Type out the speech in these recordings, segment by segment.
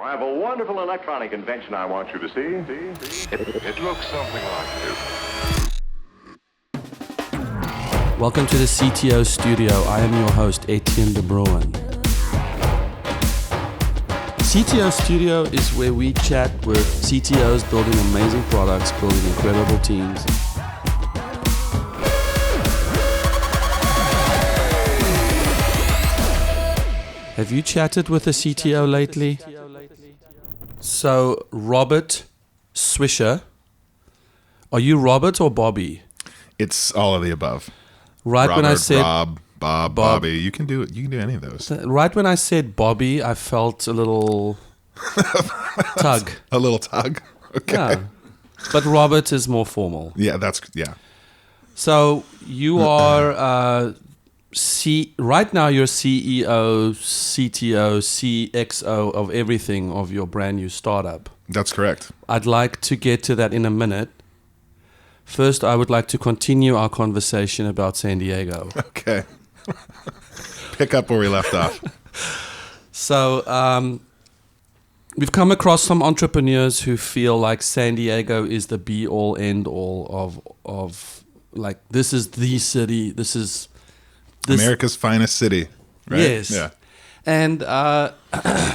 I have a wonderful electronic invention I want you to see. It looks something like this. Welcome to the CTO Studio. I am your host, Etienne de Bruin. CTO Studio is where we chat with CTOs building amazing products, building incredible teams. Have you chatted with a CTO lately? So, Robert Swisher. Are you Robert or Bobby? It's all of the above. Right. Robert, when I said Rob, Bobby, you can do it. You can do any of those. Right when I said Bobby, I felt a little tug. A little tug. Okay. Yeah. But Robert is more formal. Yeah, So you are right now you're CEO, CTO, CXO of everything of your brand new startup. That's correct. I'd like to get to that in a minute. First, I would like to continue our conversation about San Diego. Okay. Pick up where we left off. So, we've come across some entrepreneurs who feel like San Diego is the be-all, end-all of like, this is the city, this is... America's finest city, right? Yes. Yeah. And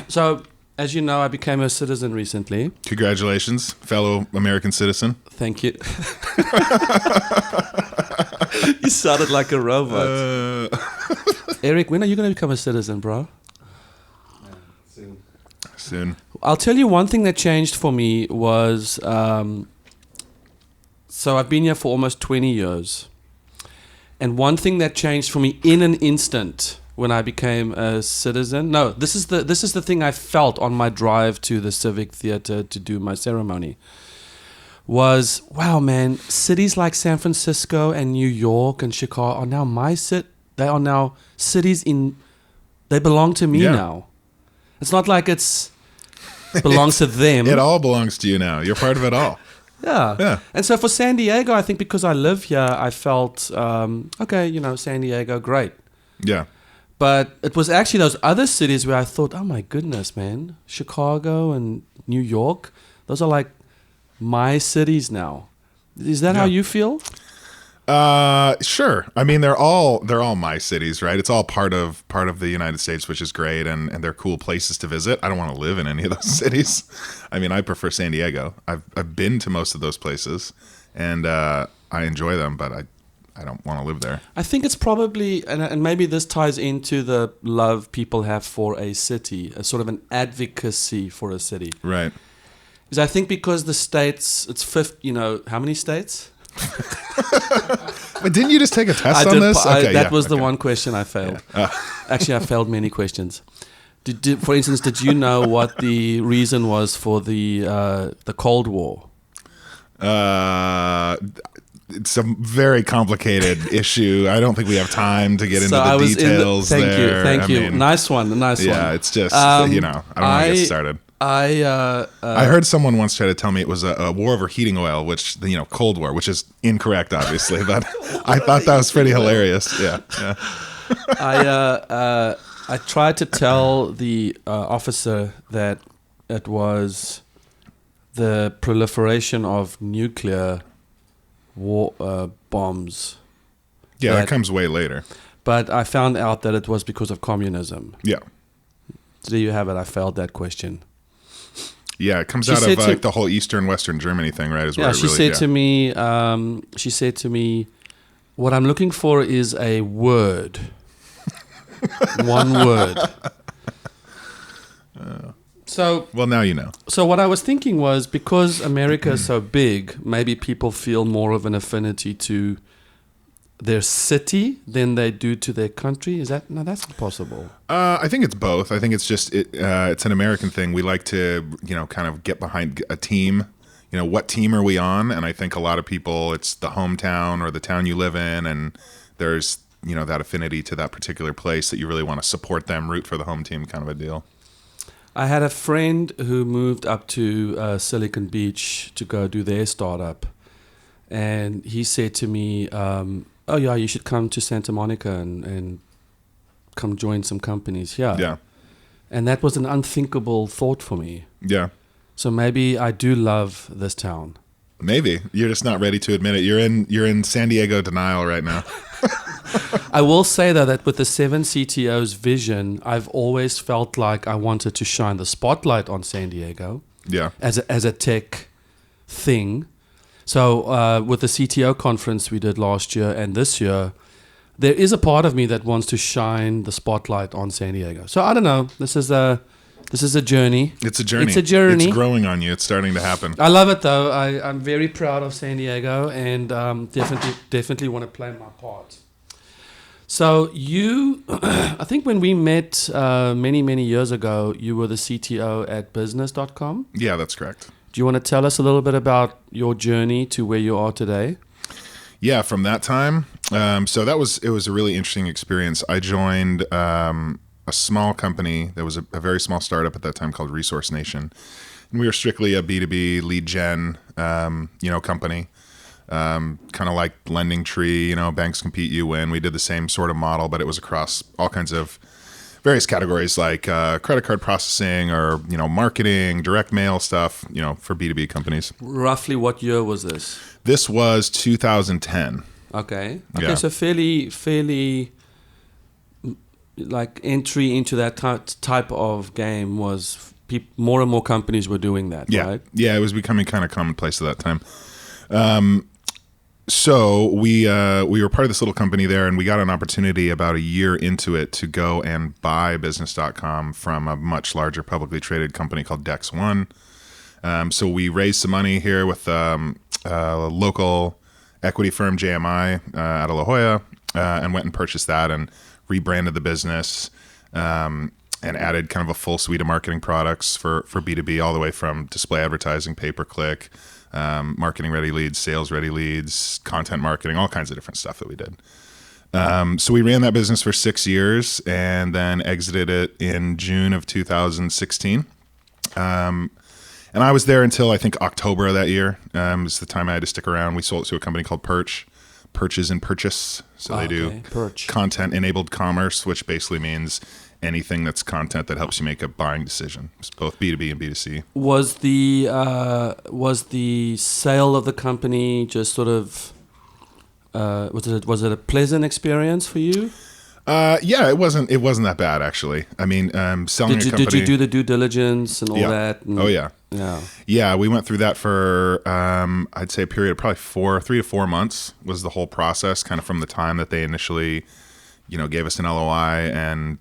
so, as you know, I became a citizen recently. Congratulations, fellow American citizen. Thank you. You sounded like a robot. Eric, when are you going to become a citizen, bro? Soon. I'll tell you one thing that changed for me was, so I've been here for almost 20 years. And one thing that changed for me in an instant when I became a citizen, this is the thing I felt on my drive to the Civic Theater to do my ceremony, was, wow, man, cities like San Francisco and New York and Chicago are now they are now cities they belong to me now. It's not like belongs to them. It all belongs to you now. You're part of it all. Yeah. And so for San Diego, I think because I live here, I felt, okay, San Diego, great. Yeah. But it was actually those other cities where I thought, oh my goodness, man, Chicago and New York, those are like my cities now. Is that how you feel? Sure. I mean, they're all my cities, right? It's all part of the United States, which is great, and they're cool places to visit. I don't want to live in any of those cities. I mean, I prefer San Diego. I've been to most of those places, and I enjoy them, but I don't want to live there. I think it's probably, and maybe this ties into the love people have for a city, a sort of an advocacy for a city. Right. Because I think because the states, it's how many states? But didn't you just take a test on this? That was the one question I failed. Yeah. Actually, I failed many questions. For instance, did you know what the reason was for the Cold War? It's a very complicated issue. I don't think we have time to get into the details there. Thank you. Nice one. Yeah, it's just, I don't want to get started. I heard someone once try to tell me it was a war over heating oil, which, Cold War, which is incorrect, obviously, but I thought that was pretty hilarious. Yeah. I tried to tell the officer that it was the proliferation of nuclear bombs. Yeah, that comes way later. But I found out that it was because of communism. Yeah. So there you have it. I failed that question. Yeah, it comes out of the whole Eastern Western Germany thing, right? She said to me, what I'm looking for is a word. One word. Well, now you know. So what I was thinking was, because America is so big, maybe people feel more of an affinity to their city than they do to their country. That's not possible. I think it's both. I think it's just it's an American thing. We like to kind of get behind a team. What team are we on? And I think a lot of people, it's the hometown or the town you live in, and there's that affinity to that particular place that you really want to support them, root for the home team, kind of a deal. I had a friend who moved up to Silicon Beach to go do their startup, and he said to me, oh yeah, you should come to Santa Monica and come join some companies here. Yeah. And that was an unthinkable thought for me. Yeah. So maybe I do love this town. Maybe you're just not ready to admit it. You're in San Diego denial right now. I will say though that with the 7 CTOs vision, I've always felt like I wanted to shine the spotlight on San Diego Yeah. as a tech thing. So with the CTO conference we did last year and this year, there is a part of me that wants to shine the spotlight on San Diego. So I don't know. This is a journey. It's a journey. It's a journey. It's growing on you. It's starting to happen. I love it though. I'm very proud of San Diego and definitely want to play my part. So you, I think when we met many years ago, you were the CTO at business.com. Yeah, that's correct. Do you want to tell us a little bit about your journey to where you are today? Yeah, from that time. So it was a really interesting experience. I joined a small company that was a very small startup at that time called Resource Nation. And we were strictly a B2B lead gen, company. Kind of like Lending Tree, banks compete, you win. We did the same sort of model, but it was across all kinds of various categories like credit card processing or, marketing, direct mail stuff, for B2B companies. Roughly what year was this? This was 2010. Okay. Yeah. So fairly like entry into that type of game was more and more companies were doing that, Yeah. right? Yeah, it was becoming kind of commonplace at that time. So we were part of this little company there, and we got an opportunity about a year into it to go and buy business.com from a much larger publicly traded company called Dex One. So we raised some money here with a local equity firm, JMI, out of La Jolla, and went and purchased that and rebranded the business and added kind of a full suite of marketing products for B2B, all the way from display advertising, pay-per-click, marketing ready leads, sales ready leads, content marketing, all kinds of different stuff that we did. So we ran that business for 6 years and then exited it in June of 2016. And I was there until I think October of that year. Was the time I had to stick around. We sold it to a company called Perch. Perch is in purchase. So they do Perch. content enabled commerce, which basically means anything that's content that helps you make a buying decision. It's both B2B and B2C. Was the sale of the company just sort of was it a pleasant experience for you? Yeah, it wasn't that bad actually. I mean, selling a company. Did you do the due diligence and all Yeah. that? And, Oh yeah. Yeah. Yeah, we went through that for I'd say a period of probably 3 to 4 months was the whole process, kind of from the time that they initially, gave us an LOI and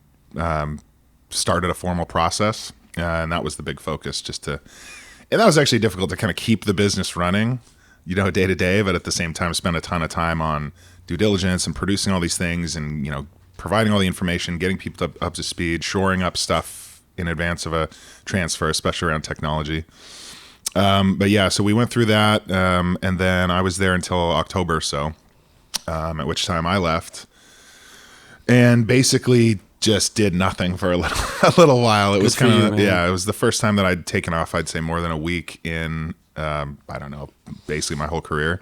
started a formal process, and that was the big focus. And that was actually difficult to kind of keep the business running, day to day, but at the same time spend a ton of time on due diligence and producing all these things and providing all the information, getting people up to speed, shoring up stuff in advance of a transfer, especially around technology. But yeah, so we went through that, and then I was there until October or so, at which time I left and basically just did nothing for a little while. It was kind of, it was the first time that I'd taken off, I'd say more than a week in, I don't know, basically my whole career.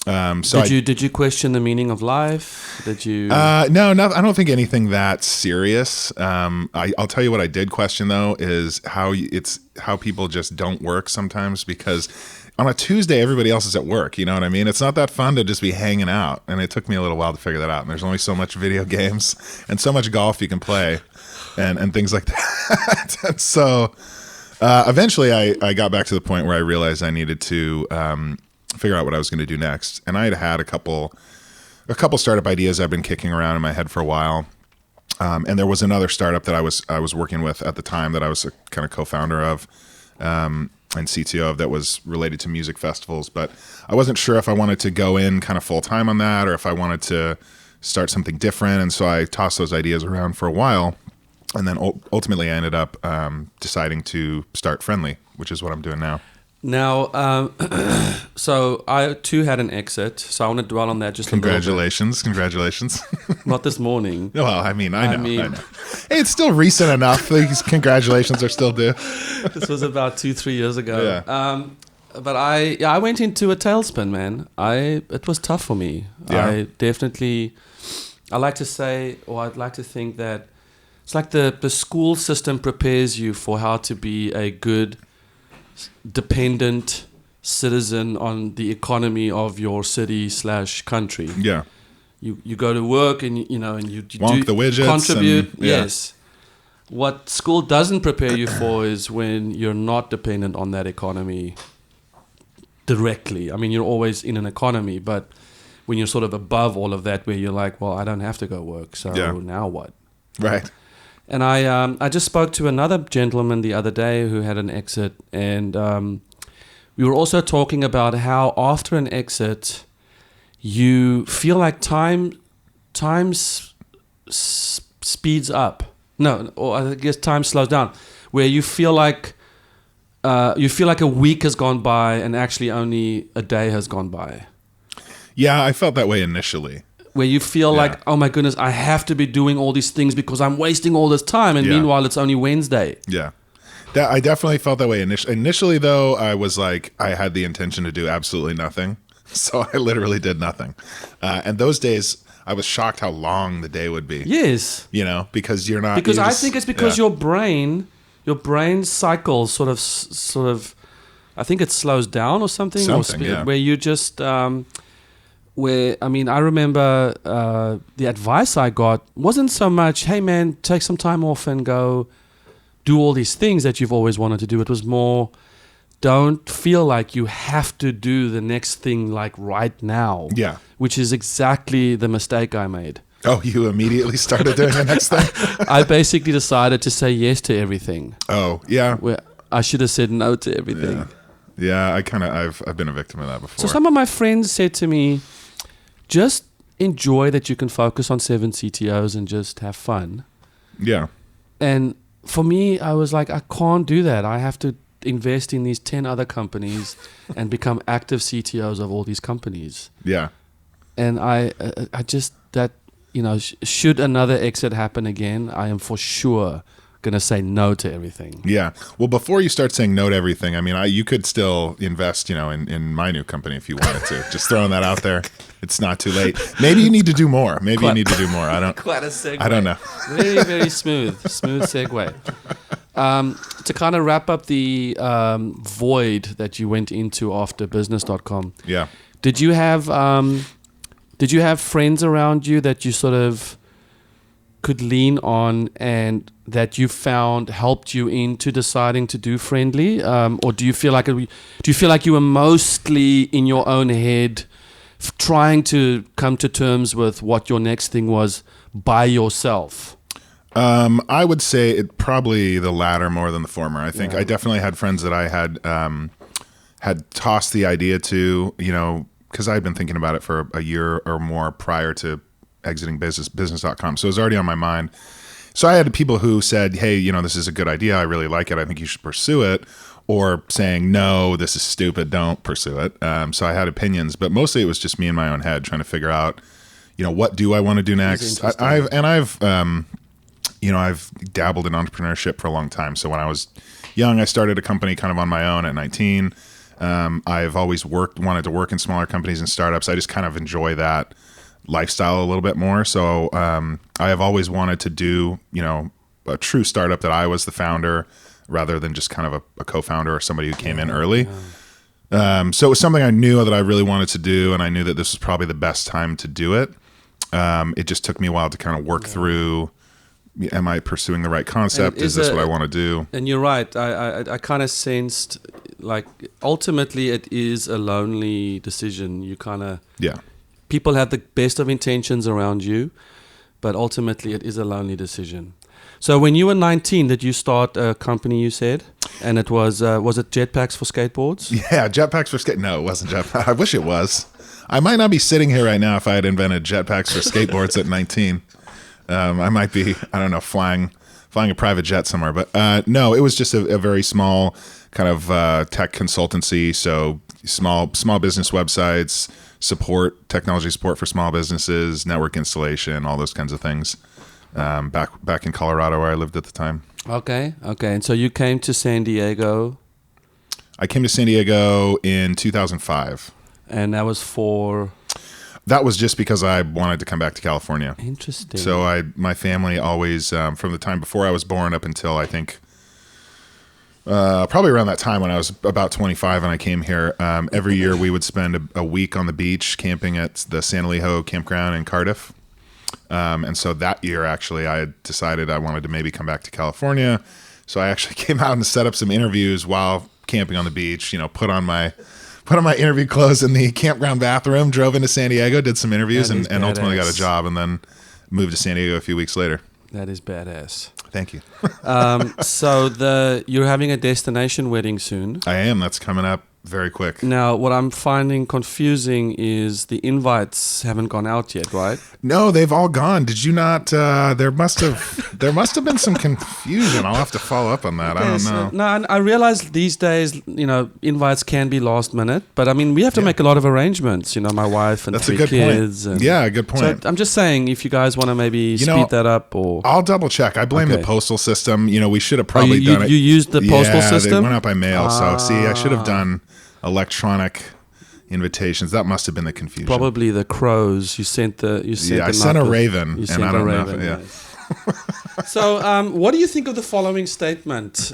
Did you question the meaning of life? Did you? No, I don't think anything that serious. I'll tell you what I did question though is how people just don't work sometimes, because on a Tuesday everybody else is at work. You know what I mean? It's not that fun to just be hanging out, and it took me a little while to figure that out. And there's only so much video games and so much golf you can play, and things like that. And so eventually I got back to the point where I realized I needed to figure out what I was going to do next. And I had a couple startup ideas I've been kicking around in my head for a while. And there was another startup that I was working with at the time that I was a kind of co-founder of and CTO of, that was related to music festivals. But I wasn't sure if I wanted to go in kind of full time on that or if I wanted to start something different. And so I tossed those ideas around for a while. And then ultimately I ended up deciding to start Frendli, which is what I'm doing now. Now, so I too had an exit, so I want to dwell on that just Congratulations. a little bit. Not this morning. Well, I know. Hey, it's still recent enough. These congratulations are still due. This was about 2-3 years ago. Yeah. But I went into a tailspin, man. It was tough for me. Yeah. I'd like to say, or I'd like to think that It's like the school system prepares you for how to be a good, dependent citizen on the economy of your city/country. Yeah. You go to work and you Wonk the widgets contribute. and- yeah. Yes. What school doesn't prepare you for is when you're not dependent on that economy directly. I mean, you're always in an economy, but when you're sort of above all of that, where you're like, well, I don't have to go work, so now what? Right. And I just spoke to another gentleman the other day who had an exit, and we were also talking about how after an exit, you feel like time speeds up. No, or I guess time slows down, where you feel like a week has gone by and actually only a day has gone by. Yeah, I felt that way initially. Where you feel like, oh my goodness, I have to be doing all these things because I'm wasting all this time, and meanwhile it's only Wednesday. Yeah. That I definitely felt that way initially. Initially, though, I was like, I had the intention to do absolutely nothing. So I literally did nothing. And those days, I was shocked how long the day would be. Yes. Because you're not... Because you're I think it's because your brain cycles sort of, I think it slows down or something. Where you just... I remember the advice I got wasn't so much, hey man, take some time off and go do all these things that you've always wanted to do. It was more, don't feel like you have to do the next thing like right now. Yeah. Which is exactly the mistake I made. Oh, you immediately started doing the next thing? I basically decided to say yes to everything. Oh, yeah. Where I should have said no to everything. Yeah, I've been a victim of that before. So some of my friends said to me, just enjoy that you can focus on 7 CTOs and just have fun. Yeah. And for me, I was like, I can't do that. I have to invest in these 10 other companies and become active CTOs of all these companies. Yeah. And I just, that, should another exit happen again, I am for sure going to say no to everything. Yeah. Well, before you start saying no to everything, I mean, you could still invest, in my new company if you wanted to. Just throwing that out there. It's not too late. Maybe you need to do more. I don't. Quite a segue. I don't know. Very, very smooth segue. To kind of wrap up the void that you went into after business.com. Yeah. Did you have friends around you that you sort of could lean on and that you found helped you into deciding to do Frendli, or do you feel like you were mostly in your own head, trying to come to terms with what your next thing was by yourself? I would say it probably the latter more than the former. I think I definitely had friends that I had tossed the idea to, because I had been thinking about it for a year or more prior to exiting business.com. So it was already on my mind. So I had people who said, hey, this is a good idea. I really like it. I think you should pursue it. Or saying, no, this is stupid. Don't pursue it. So I had opinions, but mostly it was just me in my own head trying to figure out, what do I want to do next? I've dabbled in entrepreneurship for a long time. So when I was young, I started a company kind of on my own at 19. I've always wanted to work in smaller companies and startups. I just kind of enjoy that lifestyle a little bit more. So I have always wanted to do, a true startup that I was the founder rather than just kind of a co-founder or somebody who came in early. So it was something I knew that I really wanted to do, and I knew that this was probably the best time to do it. It just took me a while to kind of work through, am I pursuing the right concept? Is this what I want to do? And you're right. I kind of sensed, like, ultimately it is a lonely decision. You kind of... Yeah. People have the best of intentions around you, but ultimately it is a lonely decision. So when you were 19, did you start a company, you said? And it was it jetpacks for skateboards? Yeah, jetpacks for skate. No, it wasn't jetpacks. I wish it was. I might not be sitting here right now if I had invented jetpacks for skateboards at 19. I might be, I don't know, flying a private jet somewhere. But no, it was just a very small kind of tech consultancy. So small business websites, technology support for small businesses, network installation, all those kinds of things. Back in Colorado where I lived at the time. Okay. And so you came to San Diego? I came to San Diego in 2005. And that was for... That was just because I wanted to come back to California. Interesting. So my family always, from the time before I was born up until I think probably around that time when I was about 25 and I came here, every year we would spend a week on the beach camping at the San Elijo campground in Cardiff. And so that year, actually, I had decided I wanted to maybe come back to California. So I actually came out and set up some interviews while camping on the beach, put on my interview clothes in the campground bathroom, drove into San Diego, did some interviews, and ultimately got a job, and then moved to San Diego a few weeks later. That is badass. Thank you. So you're having a destination wedding soon. I am. That's coming up very quick. Now, what I'm finding confusing is the invites haven't gone out yet, right? No, they've all gone. Did you not? There must have been some confusion. I'll have to follow up on that. I don't know. No, I realize these days, invites can be last minute, but I mean, we have to make a lot of arrangements. My wife and That's 3 a good kids. point. Yeah, good point. So I'm just saying, if you guys want to maybe speed that up, or I'll double check. I blame the postal system. We should have probably done it. You used the postal system? They went out by mail. So see, I should have done electronic invitations. That must have been the confusion. Probably the crows. You sent I sent a raven, and I don't know if it, So, what do you think of the following statement?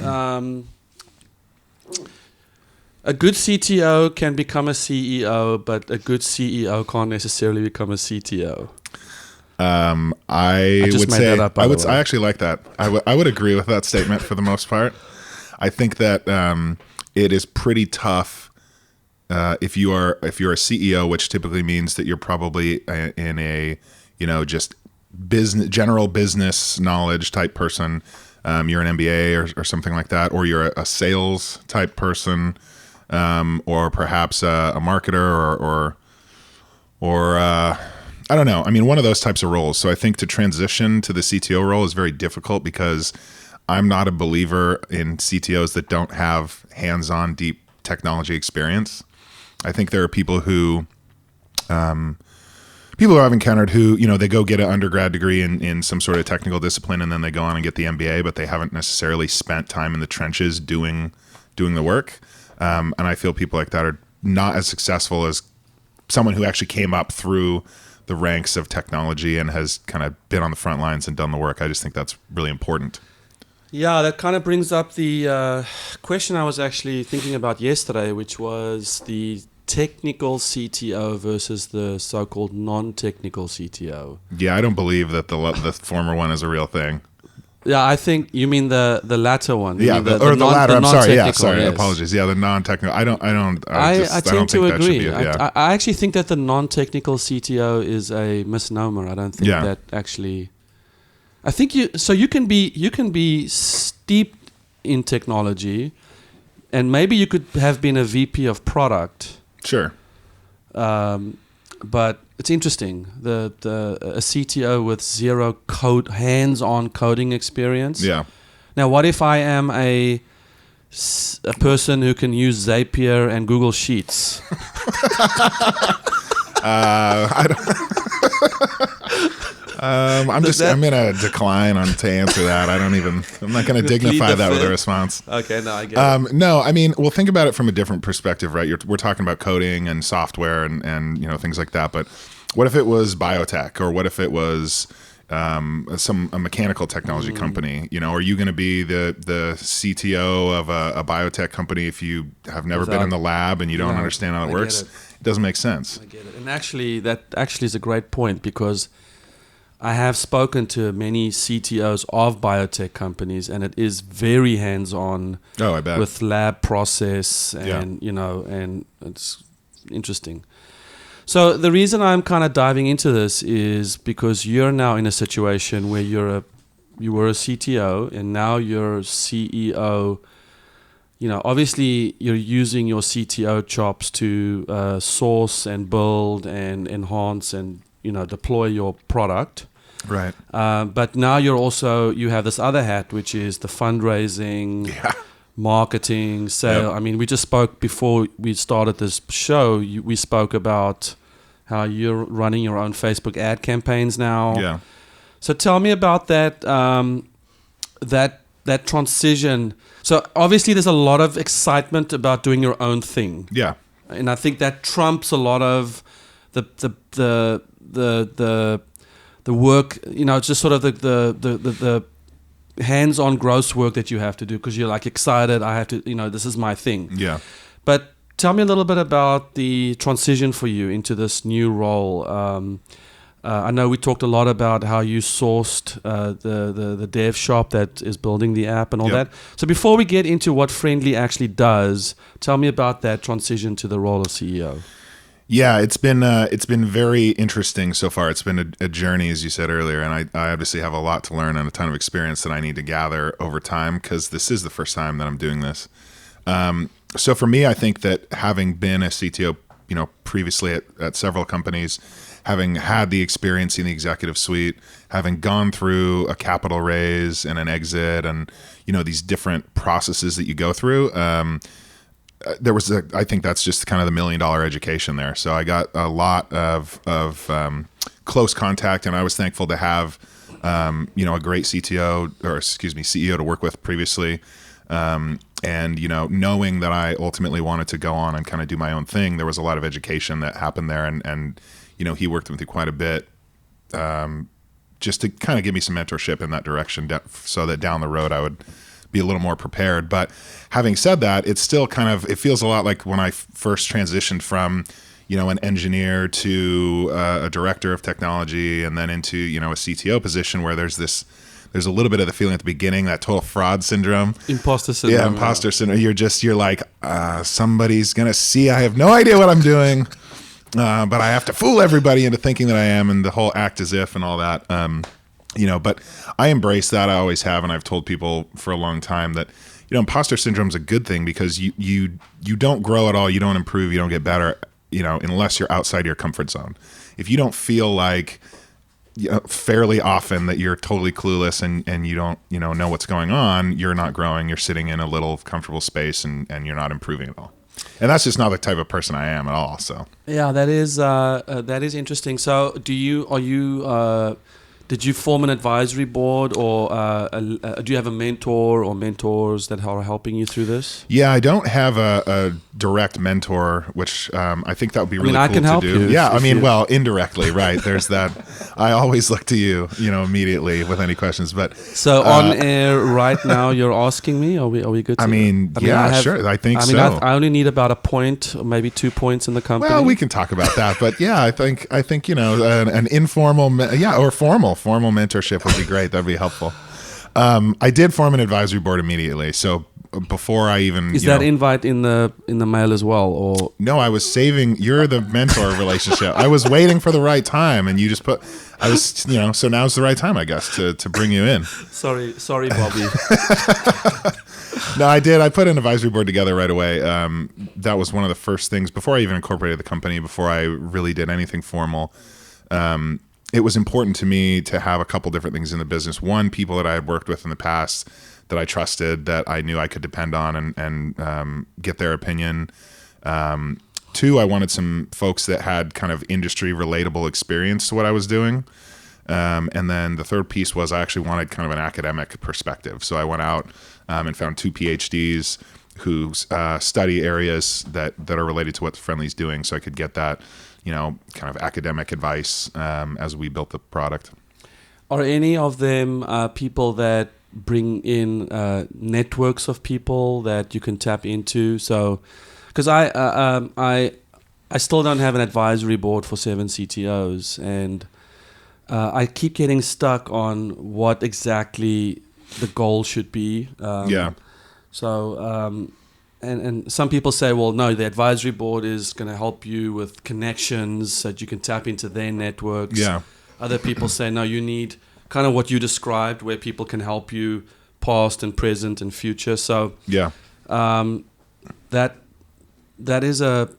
A good CTO can become a CEO, but a good CEO can't necessarily become a CTO. I would say I actually like that. I would agree with that statement for the most part. I think that it is pretty tough if you're a CEO, which typically means that you're probably in a just general business knowledge type person. You're an MBA or something like that, or you're a sales type person, or perhaps a marketer or I don't know. I mean, one of those types of roles. So I think to transition to the CTO role is very difficult because I'm not a believer in CTOs that don't have hands-on deep technology experience. I think there are people who I've encountered who, they go get an undergrad degree in some sort of technical discipline and then they go on and get the MBA, but they haven't necessarily spent time in the trenches doing the work. And I feel people like that are not as successful as someone who actually came up through the ranks of technology and has kind of been on the front lines and done the work. I just think that's really important. Yeah, that kind of brings up the question I was actually thinking about yesterday, which was the technical CTO versus the so-called non-technical CTO. Yeah, I don't believe that the former one is a real thing. Yeah, I think you mean the latter one. Yeah, the latter. I'm sorry. Yeah, sorry. Yes. Apologies. Yeah, the non-technical. I tend to agree. Yeah. I actually think that the non-technical CTO is a misnomer. I don't think that actually. I think you can be steeped in technology, and maybe you could have been a VP of product. Sure. But it's interesting. A CTO with zero hands-on coding experience. Yeah. Now, what if I am a person who can use Zapier and Google Sheets? I don't. I'm gonna decline to answer that. I'm not gonna dignify that with a response. Okay, no, I get it. No, I mean, well, think about it from a different perspective, right? We're talking about coding and software and things like that. But what if it was biotech, or what if it was a mechanical technology company? Are you going to be the CTO of a biotech company if you have never been in the lab and you don't understand how it works? It doesn't make sense. I get it. And actually, that is a great point, because I have spoken to many CTOs of biotech companies, and it is very hands-on. Oh, I bet. With lab process and and it's interesting. So the reason I'm kind of diving into this is because you're now in a situation where you were a CTO and now you're CEO. Obviously you're using your CTO chops to source and build and enhance and deploy your product. Right. But now you have this other hat, which is the fundraising, marketing, sale. Yep. I mean, we just spoke before we started this show. We spoke about how you're running your own Facebook ad campaigns now. Yeah. So tell me about that that transition. So obviously there's a lot of excitement about doing your own thing. Yeah. And I think that trumps a lot of the work, it's just sort of the hands-on gross work that you have to do because you're like excited. I have to, this is my thing. Yeah. But tell me a little bit about the transition for you into this new role. I know we talked a lot about how you sourced the dev shop that is building the app and all that. So before we get into what Frendli actually does, tell me about that transition to the role of CEO. Yeah, it's been very interesting so far. It's been a journey, as you said earlier, and I obviously have a lot to learn and a ton of experience that I need to gather over time because this is the first time that I'm doing this. So for me, I think that having been a CTO, previously at several companies, having had the experience in the executive suite, having gone through a capital raise and an exit, and these different processes that you go through. I think that's just kind of the $1 million education there. So I got a lot of close contact, and I was thankful to have, a great CEO to work with previously. And, knowing that I ultimately wanted to go on and kind of do my own thing, there was a lot of education that happened there. And he worked with me quite a bit, just to kind of give me some mentorship in that direction so that down the road I would be a little more prepared. But having said that, it's still it feels a lot like when I first transitioned from, an engineer to a director of technology and then into, a CTO position where there's a little bit of the feeling at the beginning, that total fraud syndrome. Imposter syndrome. Yeah, imposter syndrome. You're like, somebody's going to see I have no idea what I'm doing, but I have to fool everybody into thinking that I am, and the whole act as if and all that. But I embrace that. I always have, and I've told people for a long time that, imposter syndrome is a good thing because you don't grow at all, you don't improve, you don't get better, unless you're outside your comfort zone. If you don't feel like fairly often that you're totally clueless and you don't know what's going on, you're not growing. You're sitting in a little comfortable space and you're not improving at all. And that's just not the type of person I am at all. So yeah, that is interesting. So did you form an advisory board, or do you have a mentor or mentors that are helping you through this? Yeah, I don't have a direct mentor, which I think that would be really cool I can help to do. You Yeah, well, indirectly, right? There's that. I always look to you, immediately with any questions. But so on air right now, you're asking me. Are we good? Sure. I think so. I only need about a point, or maybe 2 points in the company. Well, we can talk about that. But yeah, I think an informal, or formal mentorship would be great. That'd be helpful. I did form an advisory board immediately. So before I even is that invite in the mail as well, or no? I was saving. You're the mentor relationship. I was waiting for the right time, and you just put. I was, so now's the right time, I guess, to bring you in. Sorry, Bobby. No, I did. I put an advisory board together right away. That was one of the first things before I even incorporated the company. Before I really did anything formal. It was important to me to have a couple different things in the business. One, people that I had worked with in the past that I trusted, that I knew I could depend on and get their opinion. Two, I wanted some folks that had kind of industry relatable experience to what I was doing. And then the third piece was I actually wanted kind of an academic perspective. So I went out and found 2 PhDs who study areas that are related to what Frendli's doing, so I could get that kind of academic advice as we built the product. Are any of them people that bring in networks of people that you can tap into? So, because I still don't have an advisory board for 7 CTOs, and I keep getting stuck on what exactly the goal should be. So. And some people say, well, no, the advisory board is going to help you with connections so that you can tap into their networks. Yeah. Other people say, no, you need kind of what you described, where people can help you past and present and future. So yeah, that is a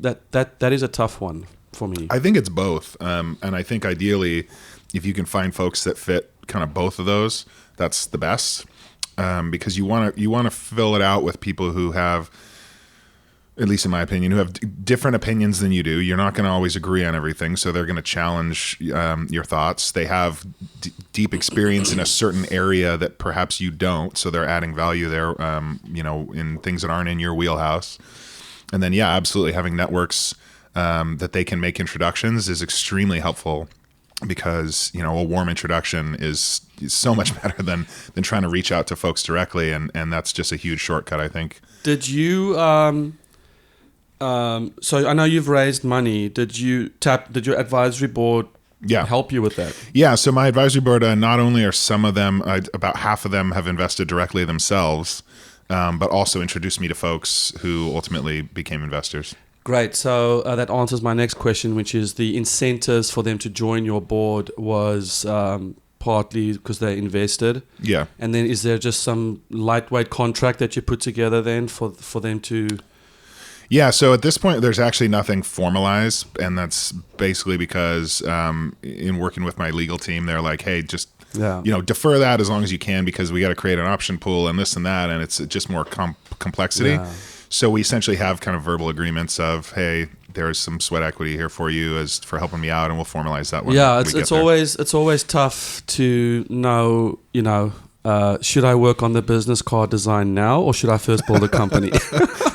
that is a tough one for me. I think it's both, and I think ideally, if you can find folks that fit kind of both of those, that's the best. Because you want to fill it out with people who have, at least in my opinion, who have different opinions than you do. You're not going to always agree on everything, so they're going to challenge your thoughts. They have deep experience in a certain area that perhaps you don't, so they're adding value there, in things that aren't in your wheelhouse. And then, yeah, absolutely, having networks that they can make introductions is extremely helpful, because a warm introduction is so much better than trying to reach out to folks directly, and that's just a huge shortcut, I think. Did you so I know you've raised money. Did your advisory board help you with that? Yeah, so my advisory board, not only are some of them, about half of them have invested directly themselves, but also introduced me to folks who ultimately became investors. Great. So that answers my next question, which is the incentives for them to join your board was partly because they invested. Yeah. And then is there just some lightweight contract that you put together then for them to... Yeah, so at this point, there's actually nothing formalized, and that's basically because in working with my legal team, they're like, hey, just defer that as long as you can, because we got to create an option pool and this and that, and it's just more complexity. Yeah. So we essentially have kind of verbal agreements of, hey, there's some sweat equity here for you as for helping me out, and we'll formalize that one. Yeah, it's always tough to know, should I work on the business card design now, or should I first build a company?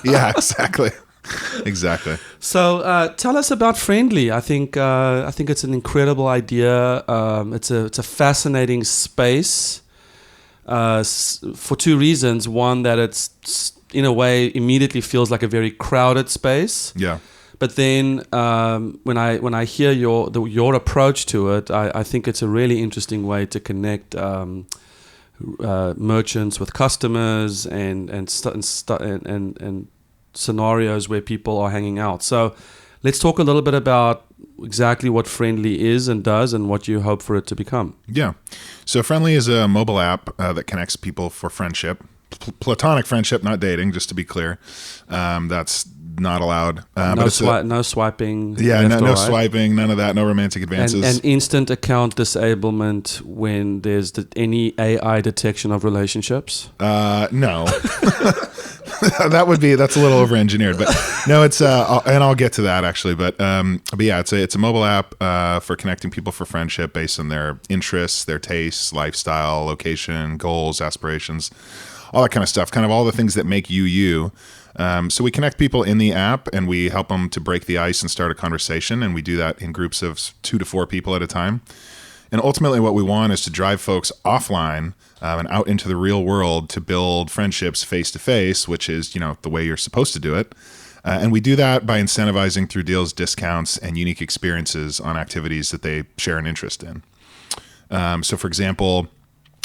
Yeah, exactly. So tell us about Frendli. I think it's an incredible idea. It's a fascinating space for two reasons. One, that it's in a way immediately feels like a very crowded space. Yeah. But then when I hear your approach to it, I think it's a really interesting way to connect merchants with customers and scenarios where people are hanging out. So let's talk a little bit about exactly what Frendli is and does, and what you hope for it to become. Yeah. So Frendli is a mobile app that connects people for friendship. Platonic friendship, not dating, just to be clear. That's not allowed. No swiping. Yeah, no right. swiping, none of that, no romantic advances. And instant account disablement when there's any AI detection of relationships? No. That's a little over-engineered, but no, it's and I'll get to that actually. But yeah, it's a mobile app for connecting people for friendship based on their interests, their tastes, lifestyle, location, goals, aspirations, all that kind of stuff. Kind of all the things that make you you. So we connect people in the app, and we help them to break the ice and start a conversation. And we do that in groups of 2 to 4 people at a time. And ultimately what we want is to drive folks offline and out into the real world to build friendships face-to-face, which is, the way you're supposed to do it. And we do that by incentivizing through deals, discounts, and unique experiences on activities that they share an interest in. So for example,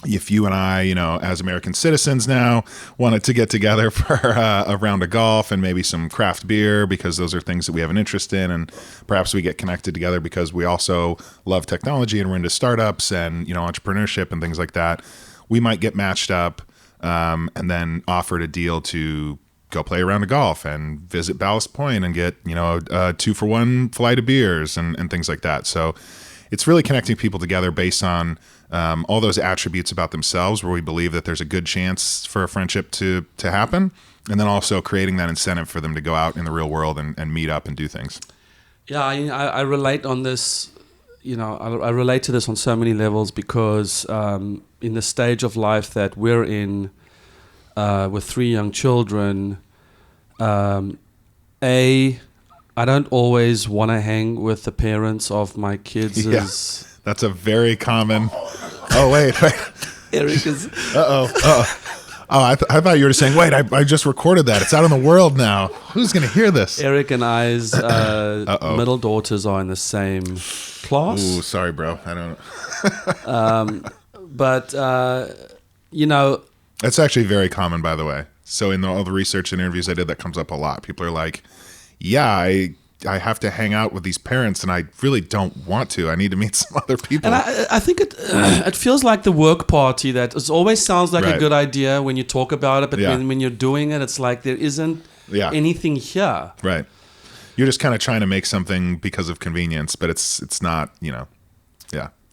if you and I, as American citizens now, wanted to get together for a round of golf and maybe some craft beer, because those are things that we have an interest in, and perhaps we get connected together because we also love technology and we're into startups and entrepreneurship and things like that, we might get matched up and then offered a deal to go play a round of golf and visit Ballast Point and get a 2-for-1 flight of beers and things like that. So it's really connecting people together based on all those attributes about themselves, where we believe that there's a good chance for a friendship to happen, and then also creating that incentive for them to go out in the real world and meet up and do things. Yeah, I relate on this. I relate to this on so many levels, because in the stage of life that we're in, with 3 young children, I don't always want to hang with the parents of my kids. Yeah, that's a very common... Oh, wait. Eric is... Uh-oh. Oh, I thought you were saying, wait, I just recorded that. It's out in the world now. Who's going to hear this? Eric and I's middle daughters are in the same class. Ooh, sorry, bro. I don't know. But, That's actually very common, by the way. So in all the research and interviews I did, that comes up a lot. People are like, yeah, I have to hang out with these parents, and I really don't want to. I need to meet some other people. And I think it feels like the work party that always sounds like a good idea when you talk about it, but when you're doing it, it's like there isn't anything here. Right. You're just kind of trying to make something because of convenience, but it's not, yeah.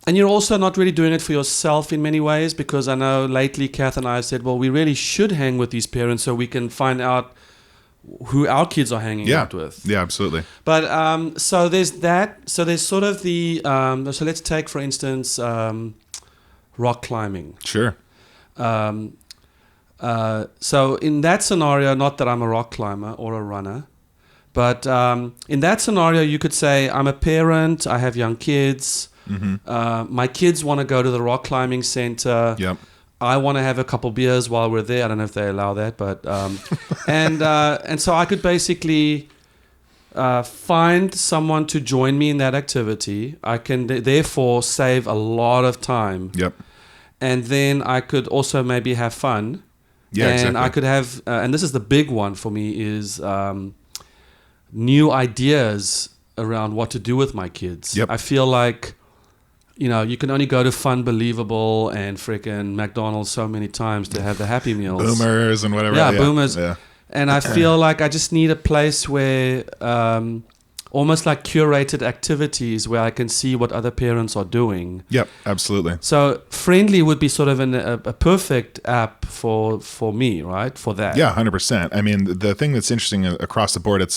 And you're also not really doing it for yourself in many ways, because I know lately Kath and I have said, well, we really should hang with these parents so we can find out who our kids are hanging out with. Yeah, absolutely. But so there's that. So there's sort of the so let's take, for instance, rock climbing. Sure. So in that scenario, not that I'm a rock climber or a runner, But in that scenario, you could say, I'm a parent, I have young kids, my kids want to go to the rock climbing center. Yep. I want to have a couple beers while we're there. I don't know if they allow that, but and so I could basically find someone to join me in that activity. I can therefore save a lot of time. Yep. And then I could also maybe have fun. Yeah, and exactly. I could have, and this is the big one for me, is new ideas around what to do with my kids. Yep. I feel like, you can only go to Fun Believable and freaking McDonald's so many times to have the Happy Meals. Boomers and whatever. Yeah, boomers. Yeah. And I feel like I just need a place where, almost like curated activities where I can see what other parents are doing. Yep, absolutely. So Frendli would be sort of a perfect app for me, right? For that. Yeah, 100%. I mean, the thing that's interesting across the board,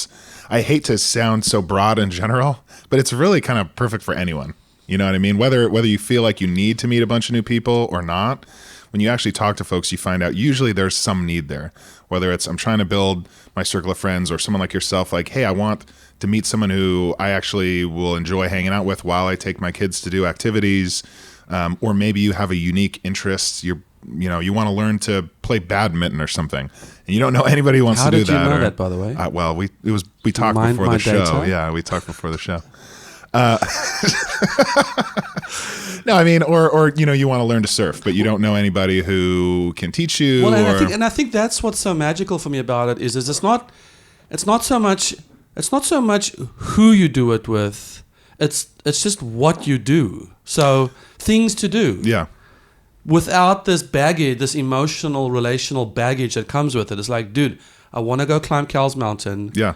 I hate to sound so broad and general, but it's really kind of perfect for anyone. You know what I mean? Whether you feel like you need to meet a bunch of new people or not, when you actually talk to folks, you find out usually there's some need there. Whether it's I'm trying to build my circle of friends, or someone like yourself, like, hey, I want to meet someone who I actually will enjoy hanging out with while I take my kids to do activities, or maybe you have a unique interest. You want to learn to play badminton or something, and you don't know anybody who wants to do that. How did you know that, by the way? Well, we talked before the show. Yeah, we talked before the show. No, I mean, or you want to learn to surf, but you don't know anybody who can teach you. Well, I think that's what's so magical for me about it is it's not so much who you do it with, it's just what you do. So things to do. Yeah. Without this baggage, this emotional, relational baggage that comes with it. It's like, dude, I want to go climb Cowles Mountain. Yeah.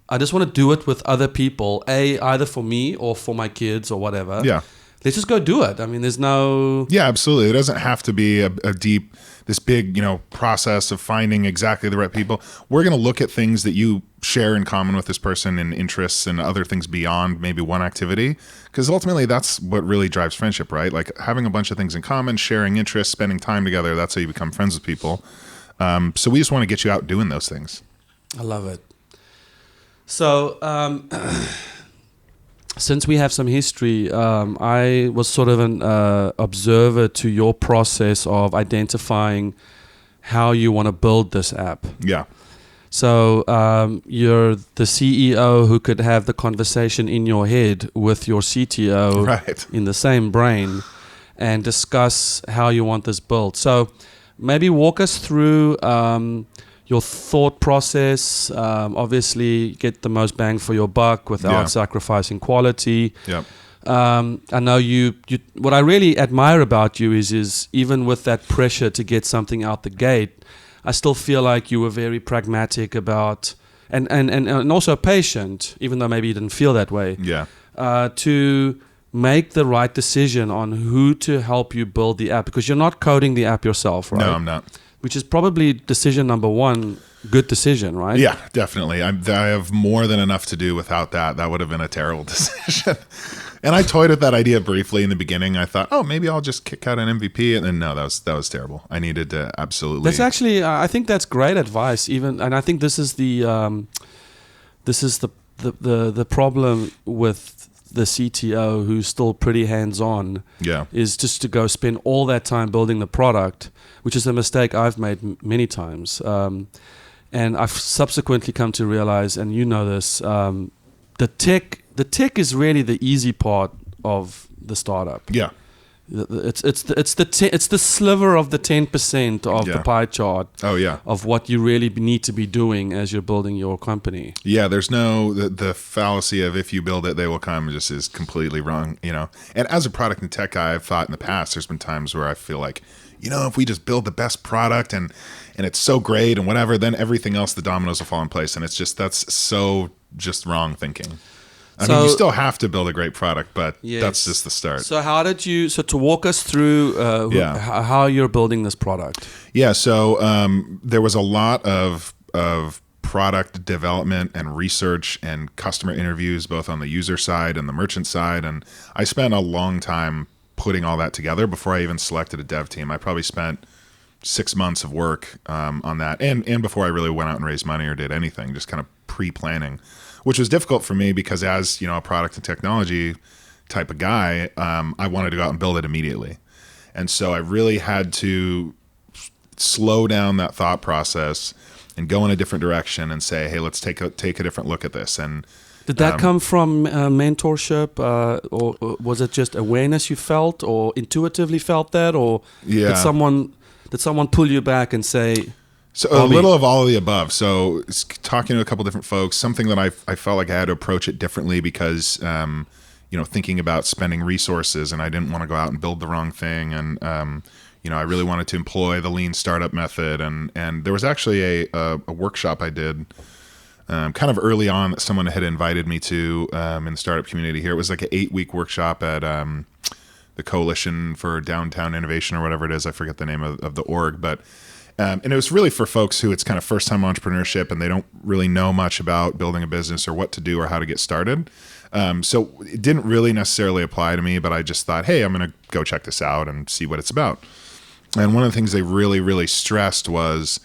I just want to do it with other people, either for me or for my kids or whatever. Yeah. Let's just go do it. I mean, there's no... Yeah, absolutely. It doesn't have to be a deep, this big, process of finding exactly the right people. We're going to look at things that you share in common with this person and interests and other things beyond maybe one activity. Because ultimately, that's what really drives friendship, right? Like having a bunch of things in common, sharing interests, spending time together. That's how you become friends with people. So we just want to get you out doing those things. I love it. So... since we have some history, I was sort of an observer to your process of identifying how you want to build this app. Yeah. So you're the CEO who could have the conversation in your head with your CTO Right. in the same brain and discuss how you want this built. So maybe walk us through your thought process. Obviously, get the most bang for your buck without sacrificing quality. Yep. I know you. What I really admire about you is even with that pressure to get something out the gate, I still feel like you were very pragmatic about and also patient, even though maybe you didn't feel that way. Yeah. To make the right decision on who to help you build the app, because you're not coding the app yourself, right? No, I'm not. Which is probably decision number one, good decision, right? Yeah, definitely. I have more than enough to do without that. That would have been a terrible decision. And I toyed with that idea briefly in the beginning. I thought, oh, maybe I'll just kick out an MVP, and then no, that was terrible. I needed to absolutely. That's actually, I think that's great advice. Even, and I think this is the problem with the CTO who's still pretty hands-on. Yeah. Is just to go spend all that time building the product, which is a mistake I've made many times. And I've subsequently come to realize, and you know this, the tech is really the easy part of the startup. Yeah. It's the sliver of the 10% of the pie chart. Oh yeah. Of what you really need to be doing as you're building your company. Yeah, there's no the fallacy of if you build it, they will come just is completely wrong, And as a product and tech guy, I've thought in the past, there's been times where I feel like, if we just build the best product and it's so great and whatever, then everything else, the dominoes will fall in place. And it's just, that's so just wrong thinking. I mean, you still have to build a great product, but that's just the start. So to walk us through how you're building this product? Yeah, so there was a lot of product development and research and customer interviews, both on the user side and the merchant side. And I spent a long time putting all that together before I even selected a dev team. I probably spent 6 months of work on that. And before I really went out and raised money or did anything, just kind of pre-planning, which was difficult for me because as, a product and technology type of guy, I wanted to go out and build it immediately. And so I really had to slow down that thought process and go in a different direction and say, hey, let's take a different look at this. And did that come from mentorship, or was it just awareness you felt, or intuitively felt that, or did someone pull you back and say? So a little of all of the above. So talking to a couple different folks, something that I felt like I had to approach it differently because thinking about spending resources, and I didn't want to go out and build the wrong thing, and I really wanted to employ the lean startup method, and there was actually a workshop I did. Kind of early on that someone had invited me to in the startup community here. It was like an 8-week workshop at the Coalition for Downtown Innovation or whatever it is. I forget the name of the org, but and it was really for folks who it's kind of first time entrepreneurship and they don't really know much about building a business or what to do or how to get started. So it didn't really necessarily apply to me, but I just thought, hey, I'm going to go check this out and see what it's about. And one of the things they really, really stressed was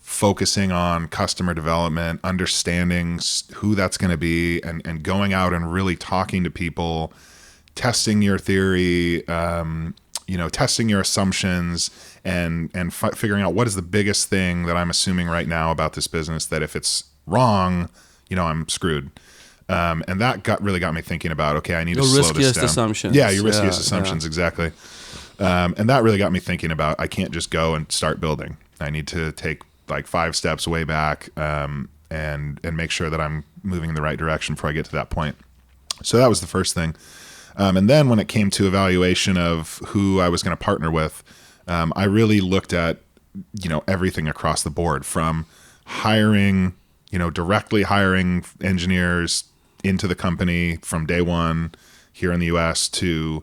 focusing on customer development, understanding who that's going to be, and going out and really talking to people, testing your theory, testing your assumptions, and figuring out what is the biggest thing that I'm assuming right now about this business that if it's wrong, I'm screwed. And that really got me thinking about, okay, I need to slow this down. Your riskiest assumptions. Yeah, your riskiest assumptions, exactly. And that really got me thinking about, I can't just go and start building. I need to take like 5 steps way back and make sure that I'm moving in the right direction before I get to that point. So that was the first thing. And then when it came to evaluation of who I was going to partner with, I really looked at, everything across the board, from hiring, directly hiring engineers into the company from day one here in the US, to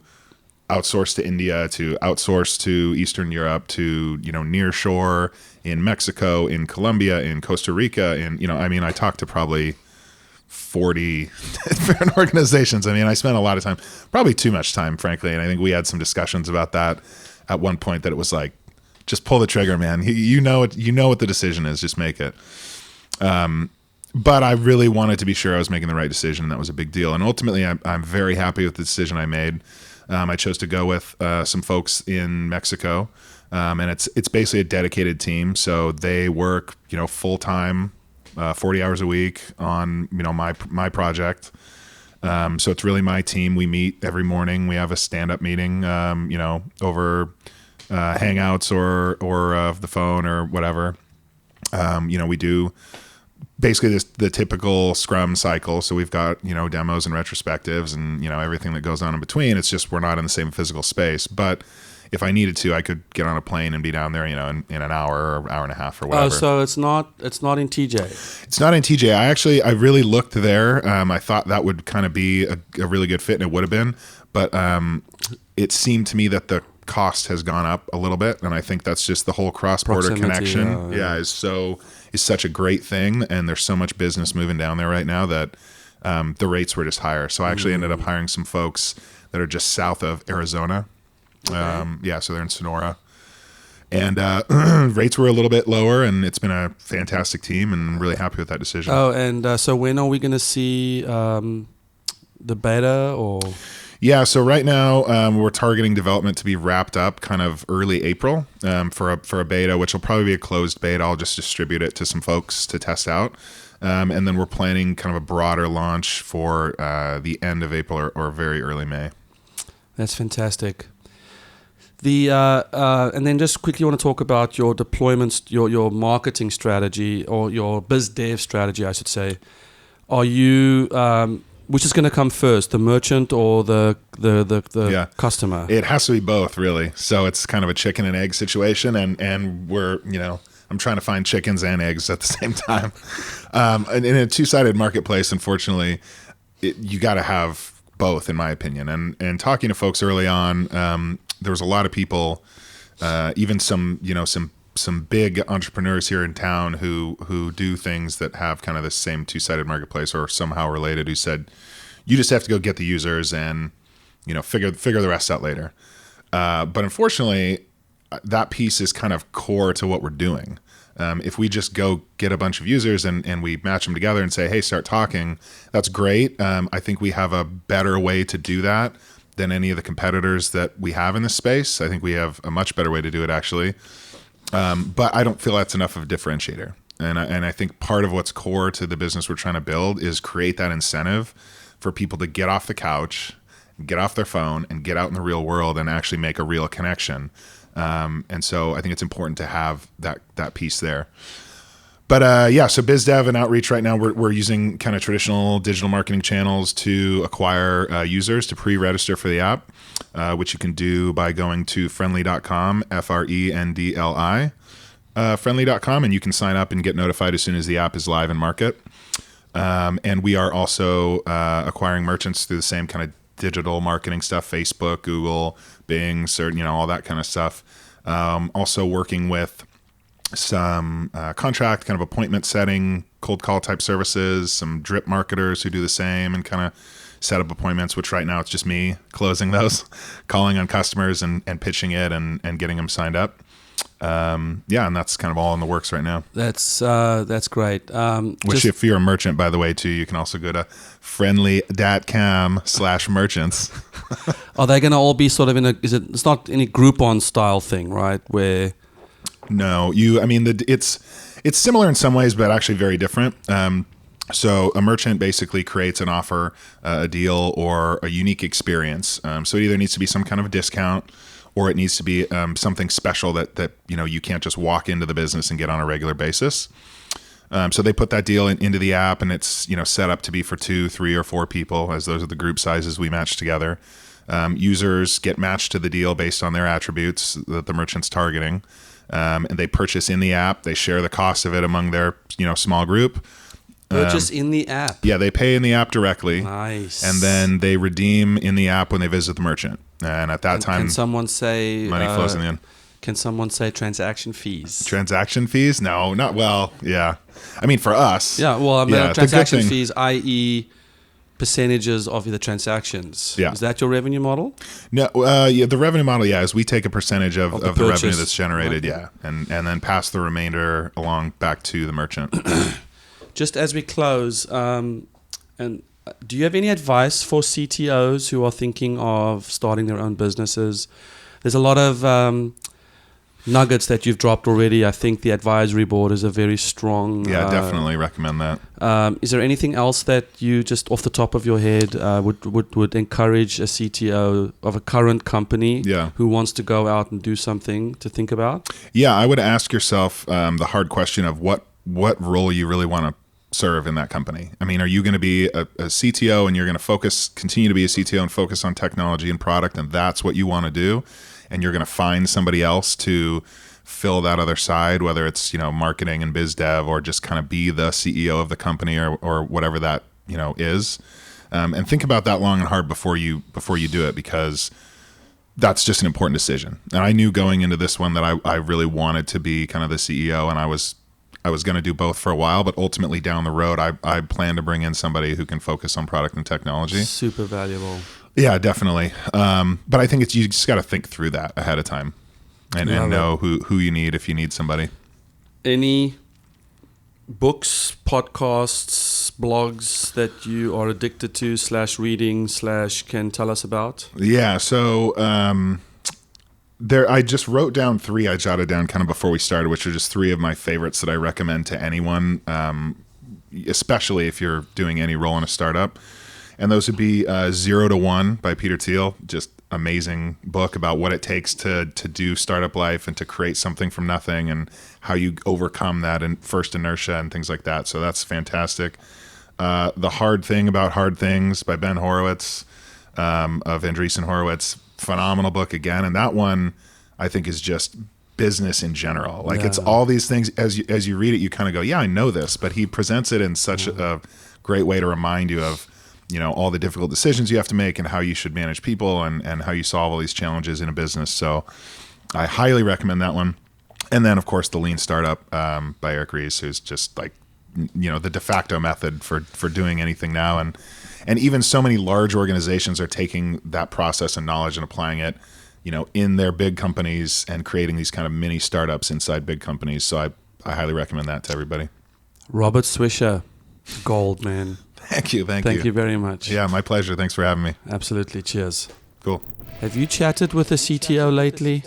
outsource to India, to outsource to Eastern Europe, to, near shore in Mexico, in Colombia, in Costa Rica. I talked to probably 40 different organizations. I spent a lot of time, probably too much time, frankly. And I think we had some discussions about that at one point, that it was like, just pull the trigger, man. You know what the decision is, just make it. But I really wanted to be sure I was making the right decision, and that was a big deal. And ultimately, I'm very happy with the decision I made. I chose to go with some folks in Mexico, and it's basically a dedicated team. So they work, full time, 40 hours a week on my project. So it's really my team. We meet every morning. We have a stand-up meeting, over Hangouts or the phone or whatever. We do basically the typical Scrum cycle. So we've got, demos and retrospectives and, everything that goes on in between. It's just we're not in the same physical space. But if I needed to, I could get on a plane and be down there, in an hour or hour and a half or whatever. Oh, so it's not in TJ. It's not in TJ. I really looked there. I thought that would kind of be a really good fit, and it would have been. But it seemed to me that the cost has gone up a little bit, and I think that's just the whole cross-border connection. Is such a great thing, and there's so much business moving down there right now that the rates were just higher. So I actually ended up hiring some folks that are just south of Arizona. Okay. So they're in Sonora, and rates were a little bit lower, and it's been a fantastic team, and really happy with that decision. Oh, and so when are we going to see the beta or? Yeah, so right now we're targeting development to be wrapped up kind of early April for a beta, which will probably be a closed beta. I'll just distribute it to some folks to test out. And then we're planning kind of a broader launch for the end of April or very early May. That's fantastic. And then just quickly want to talk about your deployments, your marketing strategy, or your biz dev strategy, I should say. Are you... which is going to come first, the merchant or the customer? It has to be both, really. So it's kind of a chicken and egg situation, and we're, I'm trying to find chickens and eggs at the same time. And in a two-sided marketplace, unfortunately, you got to have both, in my opinion. And talking to folks early on, there was a lot of people, even some big entrepreneurs here in town who do things that have kind of the same two-sided marketplace or somehow related, who said, you just have to go get the users and, figure the rest out later. But unfortunately, that piece is kind of core to what we're doing. If we just go get a bunch of users and we match them together and say, hey, start talking, that's great. I think we have a better way to do that than any of the competitors that we have in this space. I think we have a much better way to do it, actually. But I don't feel that's enough of a differentiator. And I think part of what's core to the business we're trying to build is create that incentive for people to get off the couch, get off their phone, and get out in the real world and actually make a real connection. And so I think it's important to have that piece there. But so biz dev and outreach right now, we're using kind of traditional digital marketing channels to acquire users to pre-register for the app, which you can do by going to frendli.com, Frendli, frendli.com, and you can sign up and get notified as soon as the app is live in market. And we are also acquiring merchants through the same kind of digital marketing stuff, Facebook, Google, Bing, all that kind of stuff. Also working with some contract kind of appointment setting, cold call type services, some drip marketers who do the same and kind of set up appointments, which right now it's just me closing those, calling on customers and pitching it and getting them signed up. And that's kind of all in the works right now. That's great. Which if you're a merchant, by the way, too, you can also go to frendli.com/merchants. Are they going to all be sort of it's not any Groupon style thing, right? Where No, it's similar in some ways, but actually very different. So a merchant basically creates an offer, a deal, or a unique experience. So it either needs to be some kind of a discount, or it needs to be something special that you can't just walk into the business and get on a regular basis. So they put that deal into the app, and it's set up to be for 2, 3, or 4 people, as those are the group sizes we match together. Users get matched to the deal based on their attributes that the merchant's targeting. And they purchase in the app. They share the cost of it among their small group. purchase in the app. Yeah, they pay in the app directly. Nice. And then they redeem in the app when they visit the merchant. And at that time, can someone say money flows in the end. Can someone say transaction fees? Transaction fees? No, not well. Yeah, I mean for us. Yeah, well, yeah, transaction fees, i.e., percentages of the transactions. Yeah. Is that your revenue model? No, the revenue model, is we take a percentage of the revenue that's generated, okay. and then pass the remainder along back to the merchant. Just as we close, and do you have any advice for CTOs who are thinking of starting their own businesses? There's a lot of nuggets that you've dropped already. I think the advisory board is a very strong... Yeah, definitely recommend that. Is there anything else that you just off the top of your head would encourage a CTO of a current company who wants to go out and do something to think about? Yeah, I would ask yourself the hard question of what role you really want to serve in that company. I mean, are you going to be a CTO and you're going to continue to be a CTO and focus on technology and product, and that's what you want to do? And you're going to find somebody else to fill that other side, whether it's marketing and biz dev, or just kind of be the CEO of the company, or whatever that is. And think about that long and hard before you do it, because that's just an important decision. And I knew going into this one that I really wanted to be kind of the CEO, and I was going to do both for a while, but ultimately down the road, I plan to bring in somebody who can focus on product and technology. Super valuable. Yeah, definitely. But I think you just got to think through that ahead of time, and know who you need if you need somebody. Any books, podcasts, blogs that you are addicted to /reading / can tell us about? Yeah, so I just wrote down 3 I jotted down kind of before we started, which are just 3 of my favorites that I recommend to anyone, especially if you're doing any role in a startup. And those would be 0 to 1 by Peter Thiel. Just amazing book about what it takes to do startup life and to create something from nothing, and how you overcome that and first inertia and things like that. So that's fantastic. The Hard Thing About Hard Things by Ben Horowitz, of Andreessen Horowitz. Phenomenal book again. And that one I think is just business in general. Like it's all these things, as you read it, you kind of go, yeah, I know this, but he presents it in such a great way to remind you of all the difficult decisions you have to make, and how you should manage people, and how you solve all these challenges in a business. So I highly recommend that one. And then, of course, The Lean Startup by Eric Ries, who's just like, the de facto method for doing anything now. And even so many large organizations are taking that process and knowledge and applying it, in their big companies, and creating these kind of mini startups inside big companies. So I highly recommend that to everybody. Robert Swisher, gold, man. Thank you. Thank you very much. Yeah, my pleasure. Thanks for having me. Absolutely. Cheers. Cool. Have you chatted with the CTO lately?